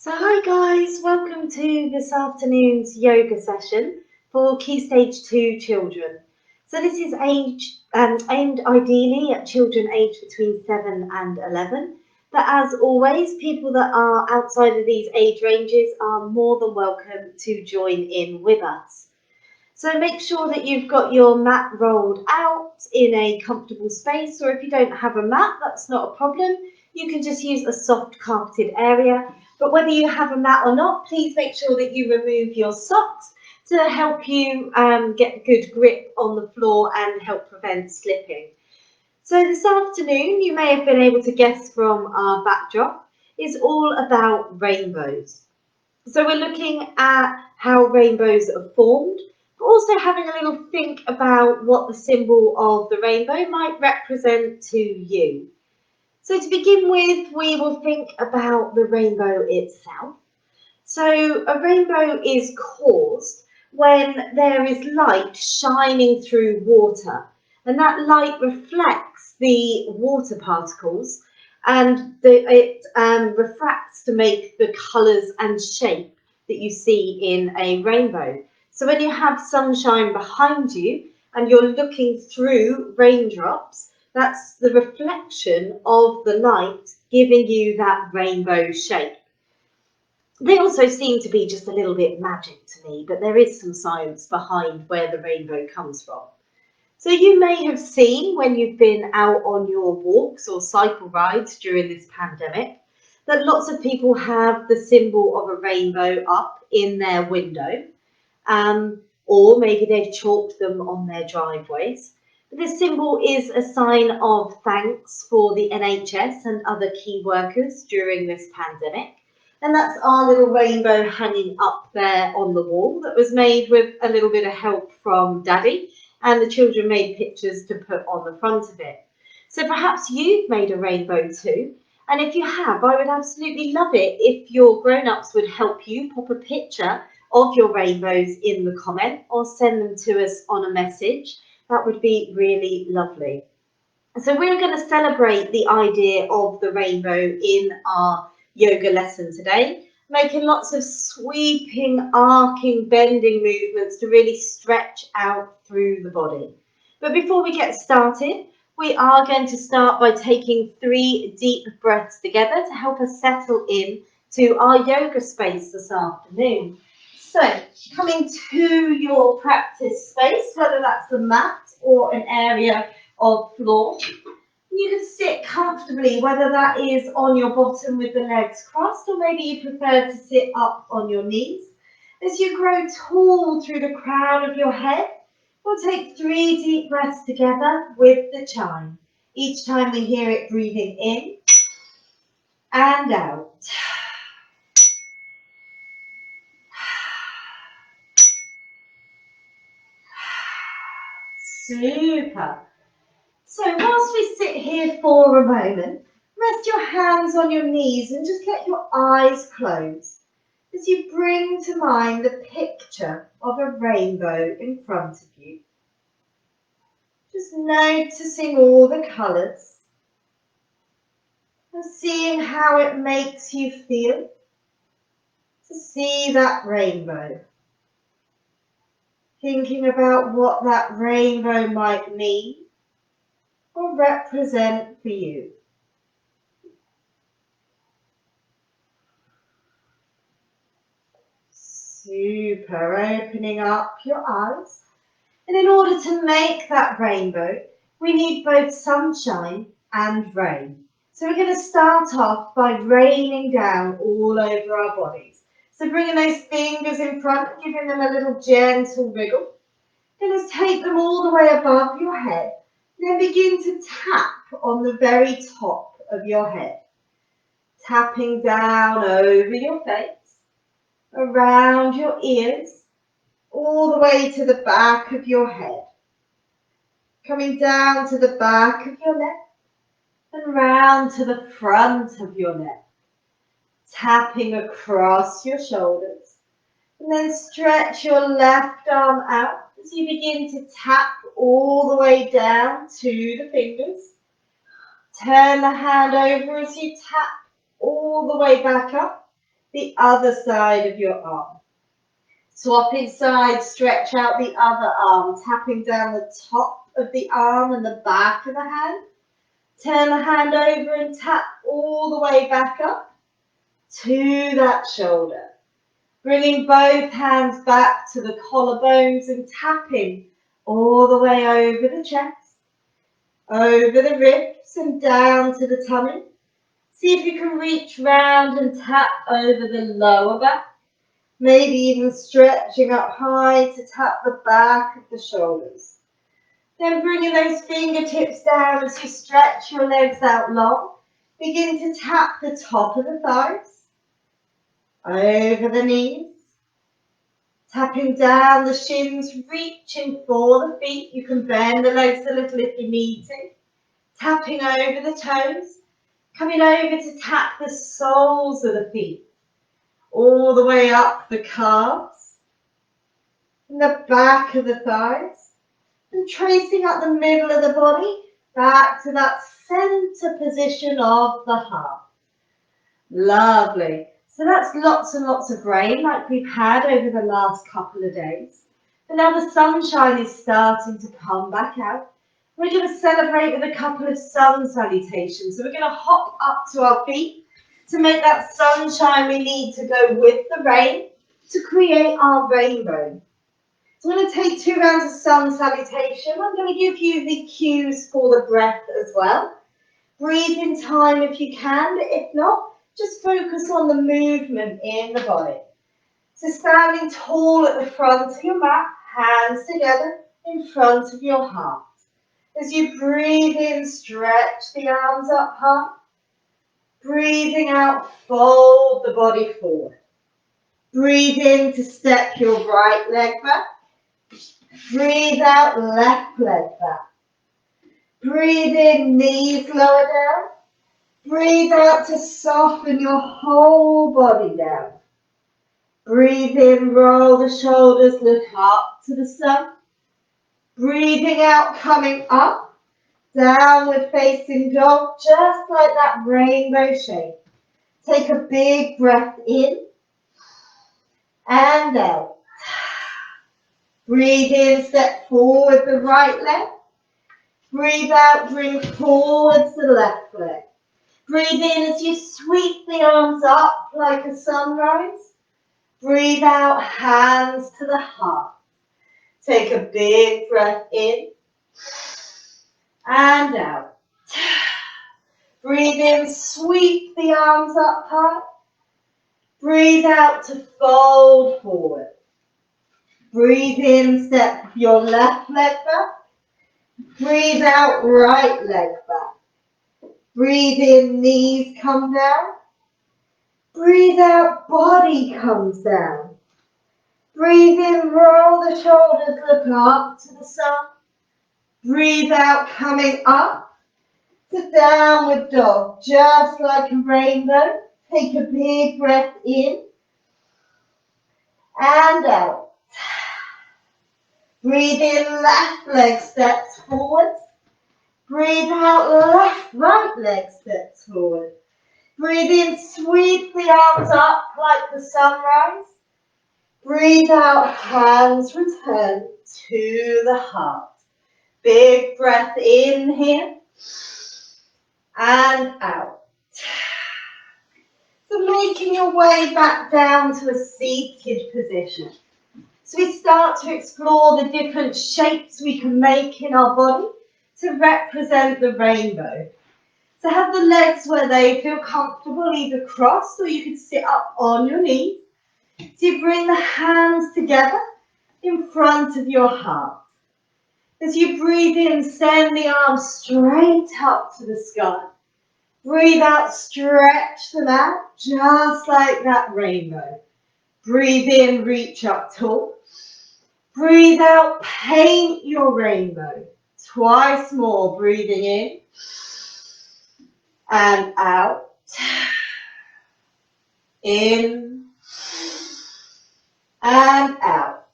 So hi guys, welcome to this afternoon's yoga session for Key Stage 2 children. So this is aimed ideally at children aged between 7 and 11, but as always, people that are outside of these age ranges are more than welcome to join in with us. So make sure that you've got your mat rolled out in a comfortable space, or if you don't have a mat, that's not a problem. You can just use a soft carpeted area. But whether you have a mat or not, please make sure that you remove your socks to help you get good grip on the floor and help prevent slipping. So this afternoon, you may have been able to guess from our backdrop, is all about rainbows. So we're looking at how rainbows are formed, but also having a little think about what the symbol of the rainbow might represent to you. So to begin with, we will think about the rainbow itself. So a rainbow is caused when there is light shining through water, and that light reflects the water particles and it refracts to make the colours and shape that you see in a rainbow. So when you have sunshine behind you and you're looking through raindrops, that's the reflection of the light giving you that rainbow shape. They also seem to be just a little bit magic to me, but there is some science behind where the rainbow comes from. So you may have seen when you've been out on your walks or cycle rides during this pandemic that lots of people have the symbol of a rainbow up in their window, or maybe they've chalked them on their driveways. This symbol is a sign of thanks for the NHS and other key workers during this pandemic. And that's our little rainbow hanging up there on the wall that was made with a little bit of help from Daddy, and the children made pictures to put on the front of it. So perhaps you've made a rainbow too, and if you have, I would absolutely love it if your grown-ups would help you pop a picture of your rainbows in the comment or send them to us on a message. That would be really lovely. So we're going to celebrate the idea of the rainbow in our yoga lesson today, making lots of sweeping, arcing, bending movements to really stretch out through the body. But before we get started, we are going to start by taking 3 deep breaths together to help us settle in to our yoga space this afternoon. So coming to your practice space, whether that's the mat or an area of floor, you can sit comfortably, whether that is on your bottom with the legs crossed, or maybe you prefer to sit up on your knees. As you grow tall through the crown of your head, we'll take 3 deep breaths together with the chime. Each time we hear it, breathing in and out. Super. So whilst we sit here for a moment, rest your hands on your knees and just let your eyes close as you bring to mind the picture of a rainbow in front of you. Just noticing all the colours and seeing how it makes you feel to see that rainbow. Thinking about what that rainbow might mean or represent for you. Super, opening up your eyes. And in order to make that rainbow, we need both sunshine and rain. So we're going to start off by raining down all over our bodies. So bringing those fingers in front, giving them a little gentle wriggle. Then let's take them all the way above your head. Then begin to tap on the very top of your head. Tapping down over your face, around your ears, all the way to the back of your head. Coming down to the back of your neck and round to the front of your neck. Tapping across your shoulders. And then stretch your left arm out as you begin to tap all the way down to the fingers. Turn the hand over as you tap all the way back up. the other side of your arm. Swapping sides, stretch out the other arm, tapping down the top of the arm and the back of the hand. Turn the hand over and tap all the way back up to that shoulder. Bringing both hands back to the collarbones and tapping all the way over the chest, over the ribs and down to the tummy. See if you can reach round and tap over the lower back. Maybe even stretching up high to tap the back of the shoulders. Then bringing those fingertips down as you stretch your legs out long. Begin to tap the top of the thighs, over the knees. Tapping down the shins, reaching for the feet. You can bend the legs a little if you need to. Tapping over the toes. Coming over to tap the soles of the feet. All the way up the calves. And the back of the thighs. And tracing up the middle of the body. Back to that center position of the heart. Lovely. So that's lots and lots of rain like we've had over the last couple of days. And now the sunshine is starting to come back out. We're going to celebrate with a couple of sun salutations. So we're going to hop up to our feet to make that sunshine we need to go with the rain to create our rainbow. So I'm going to take 2 rounds of sun salutation. I'm going to give you the cues for the breath as well. Breathe in time if you can, but if not, just focus on the movement in the body. So standing tall at the front of your mat, hands together in front of your heart. As you breathe in, stretch the arms up high. Breathing out, fold the body forward. Breathe in to step your right leg back. Breathe out, left leg back. Breathe in, knees lower down. Breathe out to soften your whole body down. Breathe in, roll the shoulders, look up to the sun. Breathing out, coming up, downward facing dog, just like that rainbow shape. Take a big breath in and out. Breathe in, step forward the right leg. Breathe out, bring forwards the left leg. Breathe in as you sweep the arms up like a sunrise. Breathe out, hands to the heart. Take a big breath in and out. Breathe in, sweep the arms up high. Breathe out to fold forward. Breathe in, step your left leg back. Breathe out, right leg back. Breathe in, knees come down. Breathe out, body comes down. Breathe in, roll the shoulders, look up to the sun. Breathe out, coming up to downward dog, just like a rainbow. Take a big breath in and out. Breathe in, left leg steps forward. Breathe out, right leg steps forward. Breathe in, sweep the arms up like the sunrise. Breathe out, hands return to the heart. Big breath in here and out. So making your way back down to a seated position. So we start to explore the different shapes we can make in our body to represent the rainbow. So have the legs where they feel comfortable, either crossed or you could sit up on your knees. So you bring the hands together in front of your heart. As you breathe in, send the arms straight up to the sky. Breathe out, stretch them out, just like that rainbow. Breathe in, reach up tall. Breathe out, paint your rainbow. Twice more, breathing in and out. In and out.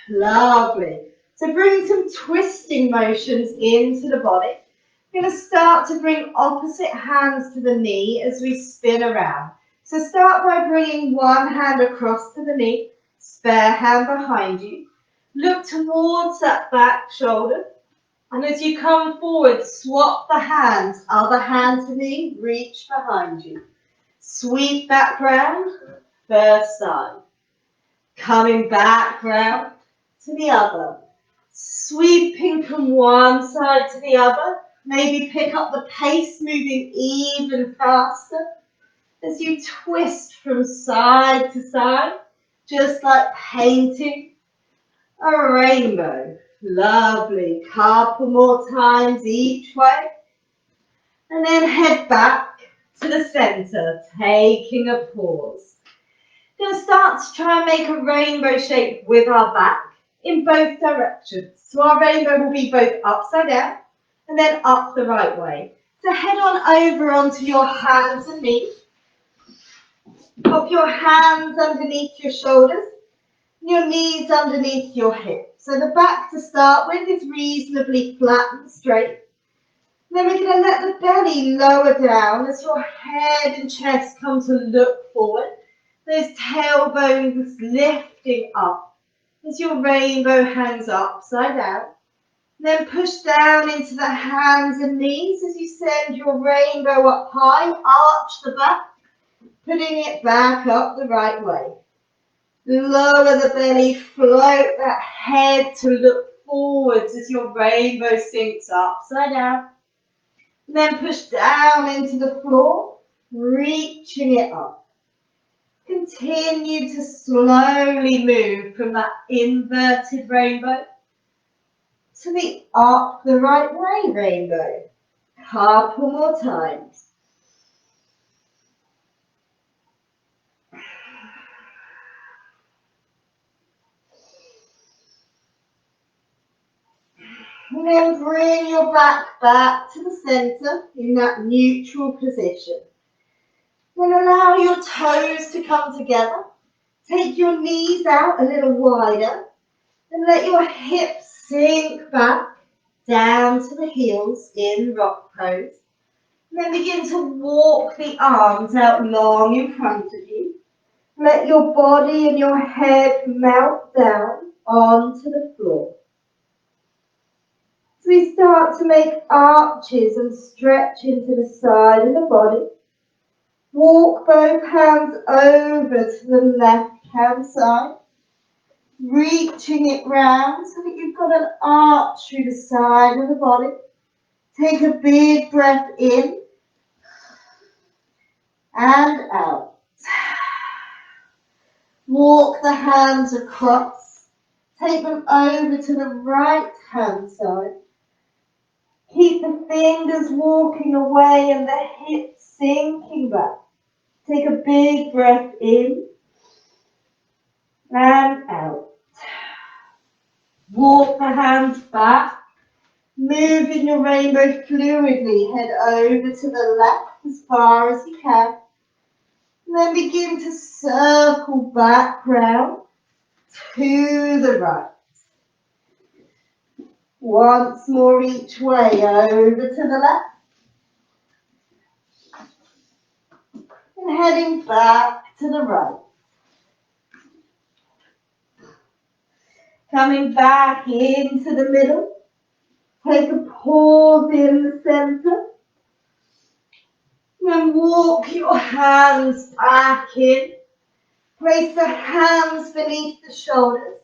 Lovely. So bring some twisting motions into the body. We're going to start to bring opposite hands to the knee as we spin around. So start by bringing one hand across to the knee, spare hand behind you. Look towards that back shoulder. And as you come forward, swap the hands. Other hand to knee, reach behind you. Sweep back round, first side. Coming back round to the other. Sweeping from one side to the other. Maybe pick up the pace, moving even faster. As you twist from side to side, just like painting a rainbow. Lovely. Couple more times each way. And then head back to the center, taking a pause. We're going to start to try and make a rainbow shape with our back in both directions. So our rainbow will be both upside down and then up the right way. So head on over onto your hands and knees. Pop your hands underneath your shoulders, your knees underneath your hips. So the back to start with is reasonably flat and straight. Then we're going to let the belly lower down as your head and chest come to look forward. Those tailbones lifting up as your rainbow hangs upside down. Then push down into the hands and knees as you send your rainbow up high, arch the back, putting it back up the right way. Lower the belly, float that head to look forwards as your rainbow sinks upside down. Then push down into the floor, reaching it up. Continue to slowly move from that inverted rainbow to the up the right way rainbow. Couple more times. And then bring your back to the center in that neutral position. Then allow your toes to come together. Take your knees out a little wider and let your hips sink back down to the heels in rock pose. And then begin to walk the arms out long in front of you. Let your body and your head melt down onto the floor. So we start to make arches and stretch into the side of the body. Walk both hands over to the left-hand side, reaching it round so that you've got an arch through the side of the body. Take a big breath in and out. Walk the hands across. Take them over to the right-hand side. Keep the fingers walking away and the hips sinking back. Take a big breath in and out. Walk the hands back. Moving your rainbow fluidly. Head over to the left as far as you can. And then begin to circle back round to the right. Once more each way, over to the left. And heading back to the right. Coming back into the middle. Take a pause in the center. And walk your hands back in. Place the hands beneath the shoulders.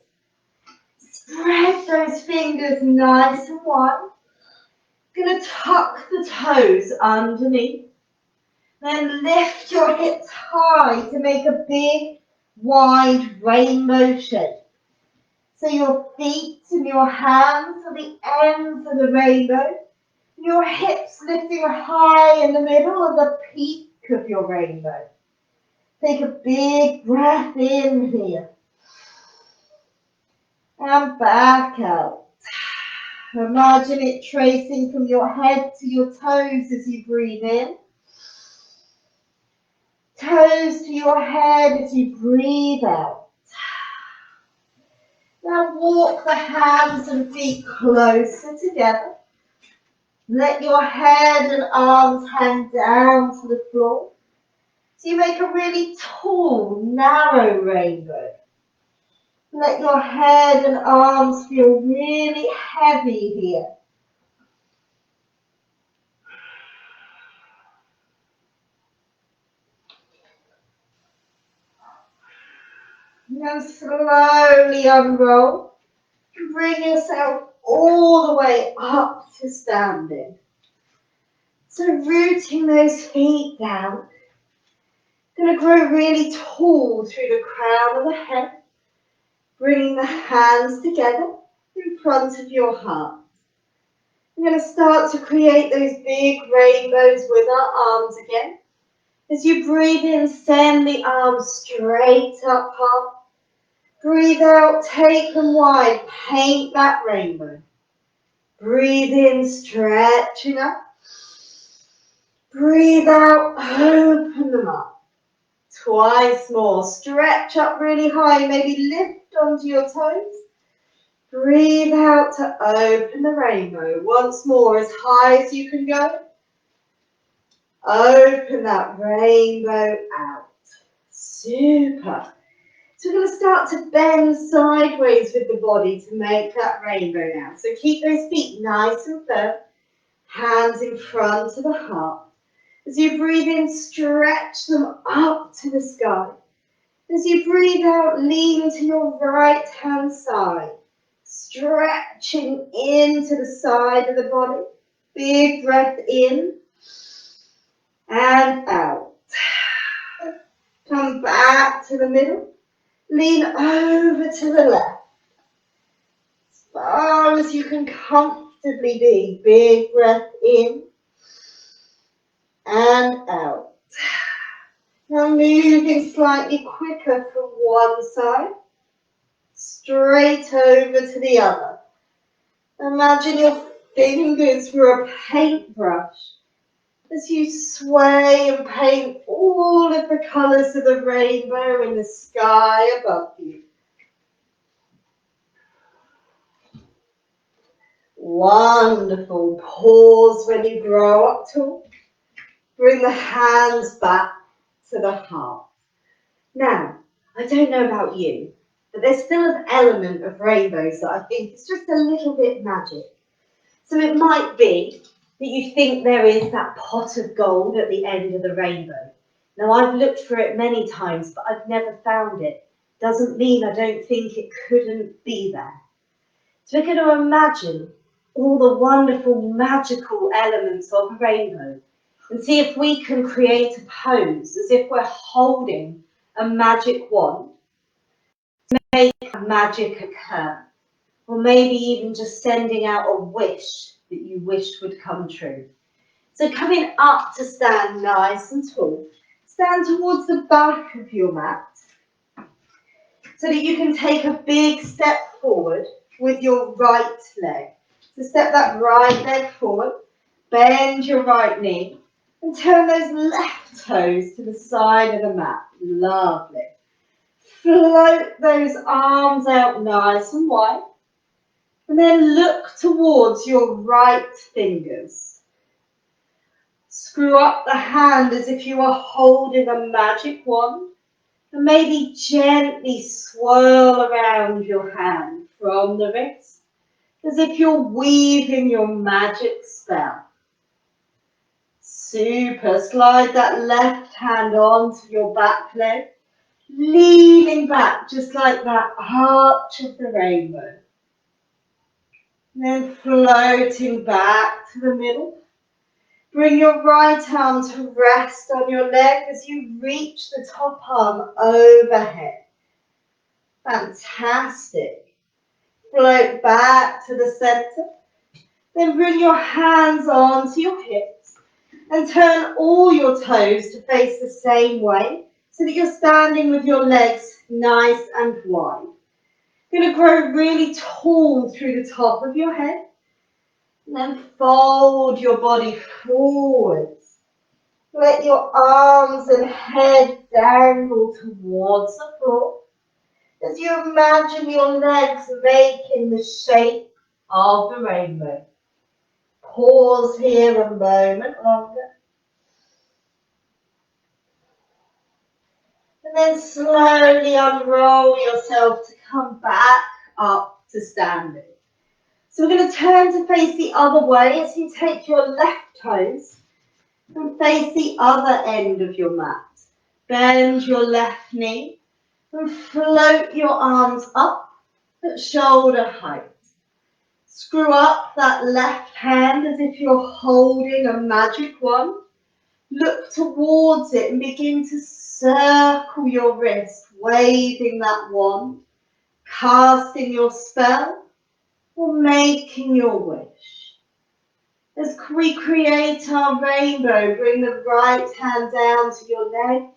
Spread those fingers nice and wide. Going to tuck the toes underneath. Then lift your hips high to make a big, wide rainbow shape. So your feet and your hands are the ends of the rainbow. Your hips lifting high in the middle of the peak of your rainbow. Take a big breath in here. And back out. Imagine it tracing from your head to your toes as you breathe in. Toes to your head as you breathe out. Now walk the hands and feet closer together. Let your head and arms hang down to the floor. So you make a really tall, narrow rainbow. Let your head and arms feel really heavy here. And then slowly unroll. Bring yourself all the way up to standing. So rooting those feet down. Going to grow really tall through the crown of the head. Bringing the hands together in front of your heart. We're going to start to create those big rainbows with our arms again. As you breathe in, send the arms straight up high. Breathe out, take them wide, paint that rainbow. Breathe in, stretching up. Breathe out, open them up. Twice more, stretch up really high, maybe lift onto your toes. Breathe out to open the rainbow. Once more, as high as you can go. Open that rainbow out. Super. So we're going to start to bend sideways with the body to make that rainbow now. So keep those feet nice and firm. Hands in front of the heart. As you breathe in, stretch them up to the sky. As you breathe out, lean to your right hand side. Stretching into the side of the body. Big breath in and out. Come back to the middle. Lean over to the left. As far as you can comfortably be. Big breath in and out. Now moving slightly quicker from one side. Straight over to the other. Imagine your fingers were a paintbrush as you sway and paint all of the colours of the rainbow in the sky above you. Wonderful. Pause when you grow up tall. Bring the hands back to the heart. Now, I don't know about you, but there's still an element of rainbows that I think is just a little bit magic. So it might be that you think there is that pot of gold at the end of the rainbow. Now, I've looked for it many times, but I've never found it. Doesn't mean I don't think it couldn't be there. So we're going to imagine all the wonderful magical elements of a rainbow and see if we can create a pose as if we're holding a magic wand to make magic occur. Or maybe even just sending out a wish that you wished would come true. So coming up to stand nice and tall, stand towards the back of your mat so that you can take a big step forward with your right leg. So step that right leg forward, bend your right knee and turn those left toes to the side of the mat. Lovely. Float those arms out nice and wide. And then look towards your right fingers. Screw up the hand as if you are holding a magic wand. And maybe gently swirl around your hand from the wrist, as if you're weaving your magic spell. Super. Slide that left hand onto your back leg, leaning back just like that arch of the rainbow. And then floating back to the middle. Bring your right arm to rest on your leg as you reach the top arm overhead. Fantastic. Float back to the center. Then bring your hands onto your hips and turn all your toes to face the same way so that you're standing with your legs nice and wide. You're going to grow really tall through the top of your head. And then fold your body forwards. Let your arms and head dangle towards the floor as you imagine your legs making the shape of the rainbow. Pause here a moment longer. And then slowly unroll yourself to come back up to standing. So we're going to turn to face the other way as you take your left toes and face the other end of your mat. Bend your left knee and float your arms up at shoulder height. Screw up that left hand as if you're holding a magic wand. Look towards it and begin to circle your wrist, waving that wand, casting your spell or making your wish. As we create our rainbow, bring the right hand down to your leg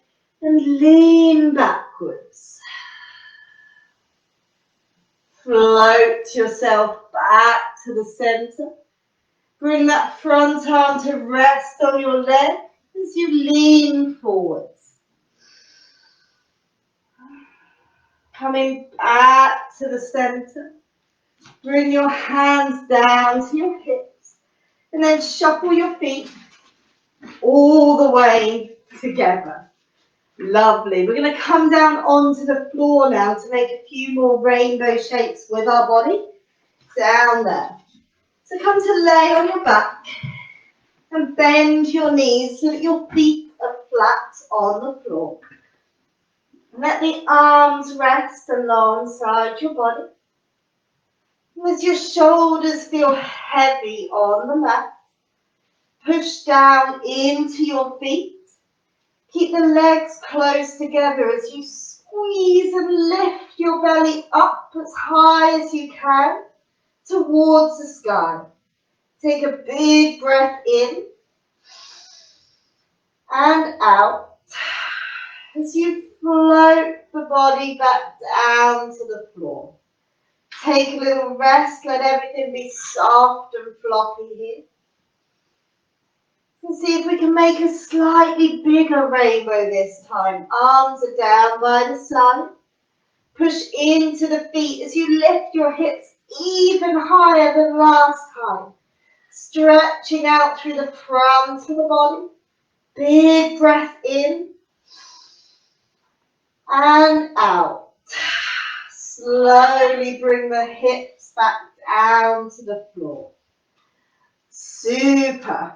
and lean backwards. Float yourself back to the center. Bring that front arm to rest on your leg as you lean forwards. Coming back to the center. Bring your hands down to your hips and then shuffle your feet all the way together. Lovely. We're going to come down onto the floor now to make a few more rainbow shapes with our body. Down there. So come to lay on your back and bend your knees so that your feet are flat on the floor. Let the arms rest alongside your body. As your shoulders feel heavy on the mat, push down into your feet. Keep the legs close together as you squeeze and lift your belly up as high as you can towards the sky. Take a big breath in and out as you float the body back down to the floor. Take a little rest, let everything be soft and floppy here. And see if we can make a slightly bigger rainbow this time. Arms are down by the side. Push into the feet as you lift your hips even higher than last time. Stretching out through the front of the body. Big breath in and out. Slowly bring the hips back down to the floor. Super.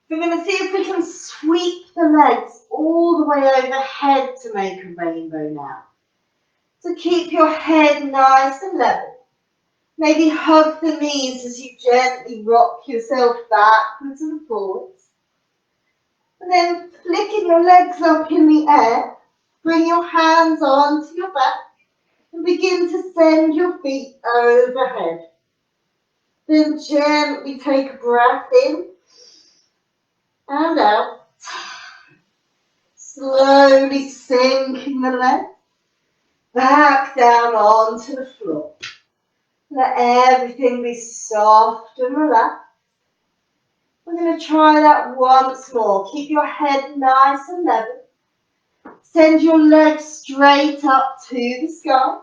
We're going to see if we can sweep the legs all the way overhead to make a rainbow now. So keep your head nice and level. Maybe hug the knees as you gently rock yourself backwards and forwards. And then flicking your legs up in the air, bring your hands onto your back and begin to send your feet overhead. Then gently take a breath in and out. Slowly sinking the legs back down onto the floor. Let everything be soft and relaxed. We're going to try that once more. Keep your head nice and level. Send your legs straight up to the sky.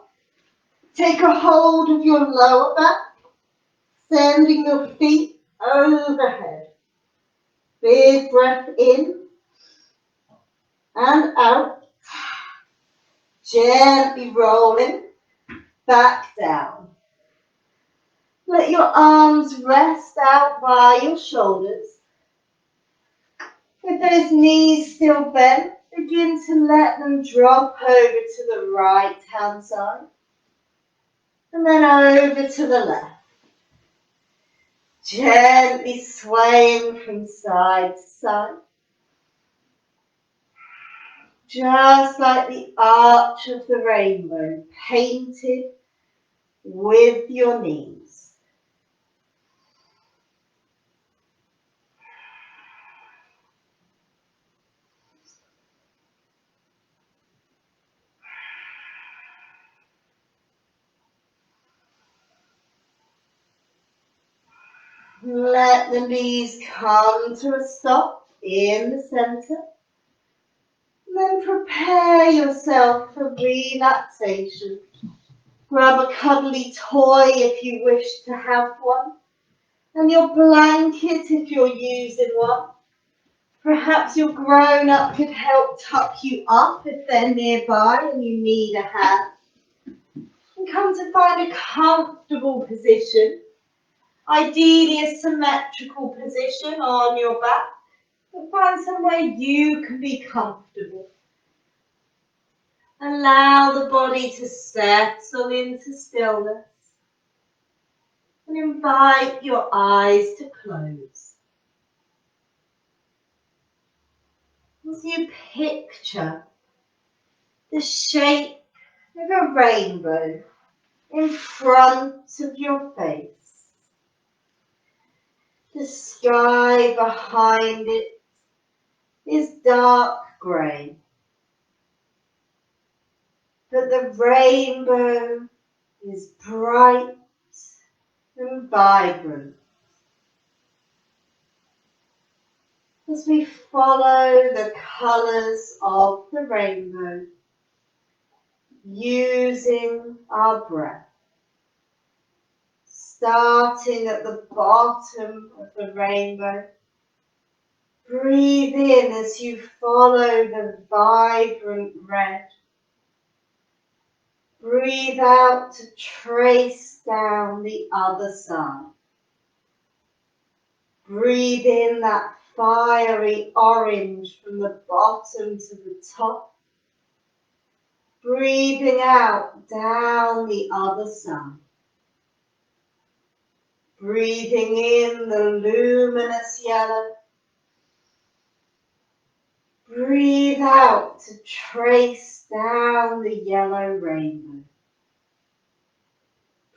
Take a hold of your lower back, sending your feet overhead. Big breath in and out. Gently rolling back down. Let your arms rest out by your shoulders. With those knees still bent, begin to let them drop over to the right hand side. And then over to the left. Gently swaying from side to side. Just like the arch of the rainbow, painted with your knees. Let the knees come to a stop in the center. And then prepare yourself for relaxation. Grab a cuddly toy if you wish to have one. And your blanket if you're using one. Perhaps your grown-up could help tuck you up if they're nearby and you need a hand. And come to find a comfortable position, ideally a symmetrical position on your back, but find somewhere you can be comfortable. Allow the body to settle into stillness and invite your eyes to close. As you picture the shape of a rainbow in front of your face, the sky behind it is dark grey, but the rainbow is bright and vibrant. As we follow the colours of the rainbow, using our breath, starting at the bottom of the rainbow, breathe in as you follow the vibrant red. Breathe out to trace down the other side. Breathe in that fiery orange from the bottom to the top. Breathing out down the other side. Breathing in the luminous yellow. Breathe out to trace down the yellow rainbow.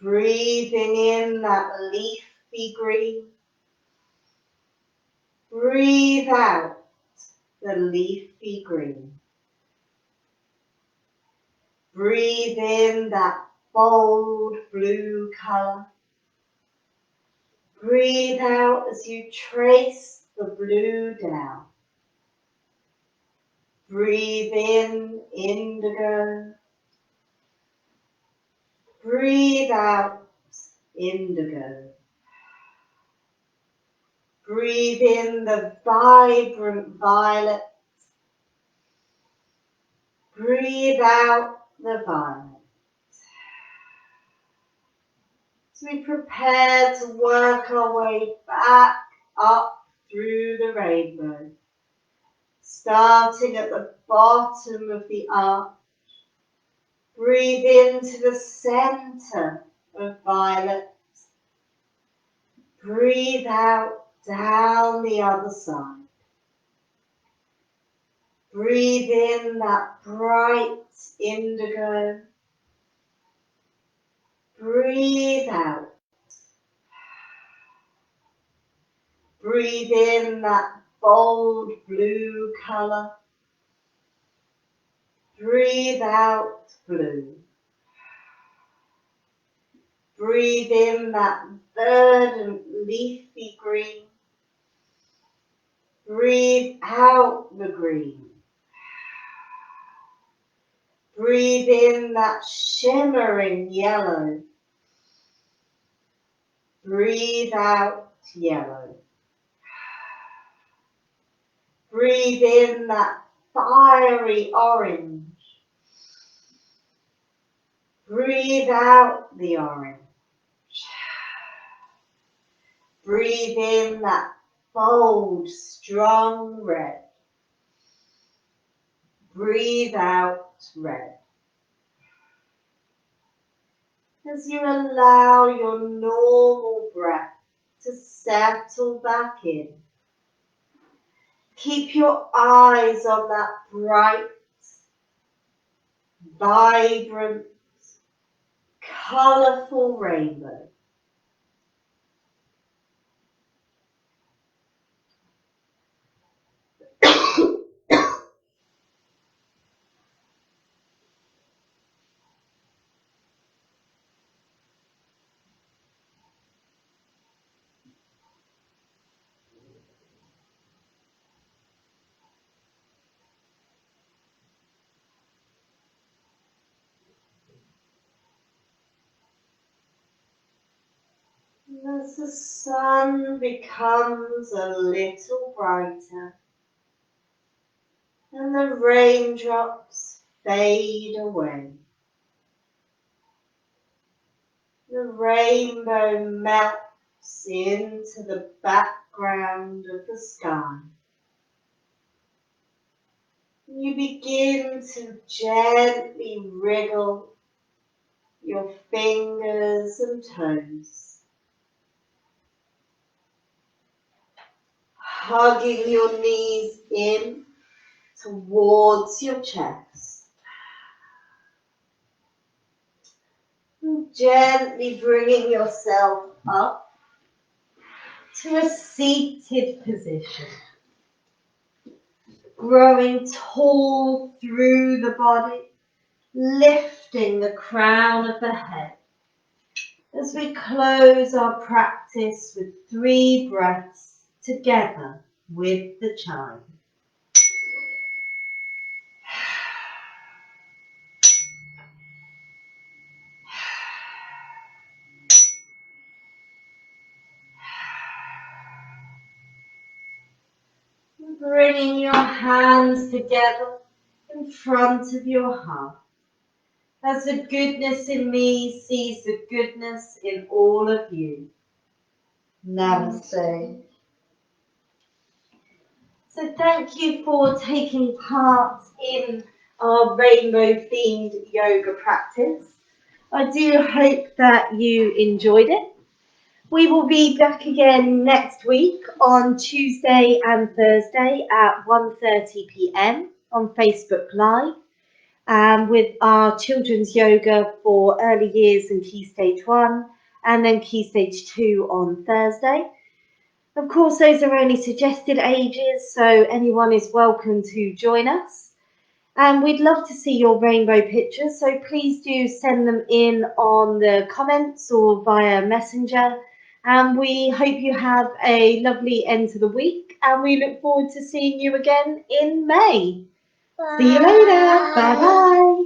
Breathing in that leafy green. Breathe out the leafy green. Breathe in that bold blue colour. Breathe out as you trace the blue down. Breathe in indigo. Breathe out indigo. Breathe in the vibrant violet. Breathe out the violet. So we prepare to work our way back up through the rainbow, starting at the bottom of the arch. Breathe into the center of violet. Breathe out down the other side. Breathe in that bright indigo. Breathe out. Breathe in that bold blue colour. Breathe out blue. Breathe in that verdant leafy green. Breathe out the green. Breathe in that shimmering yellow. Breathe out yellow. Breathe in that fiery orange. Breathe out the orange. Breathe in that bold, strong red. Breathe out red. As you allow your normal breath to settle back in, keep your eyes on that bright, vibrant, colourful rainbow. As the sun becomes a little brighter, and the raindrops fade away. The rainbow melts into the background of the sky. You begin to gently wriggle your fingers and toes, hugging your knees in towards your chest, and gently bringing yourself up to a seated position, growing tall through the body, lifting the crown of the head as we close our practice with 3 breaths together with the chime. Bringing your hands together in front of your heart, as the goodness in me sees the goodness in all of you. Namaste. So thank you for taking part in our rainbow-themed yoga practice. I do hope that you enjoyed it. We will be back again next week on Tuesday and Thursday at 1:30 p.m. on Facebook Live, with our children's yoga for early years and Key Stage 1, and then Key Stage 2 on Thursday. Of course, those are only suggested ages, so anyone is welcome to join us. And we'd love to see your rainbow pictures, so please do send them in on the comments or via Messenger. And we hope you have a lovely end to the week, and we look forward to seeing you again in May. Bye. See you later. Bye bye.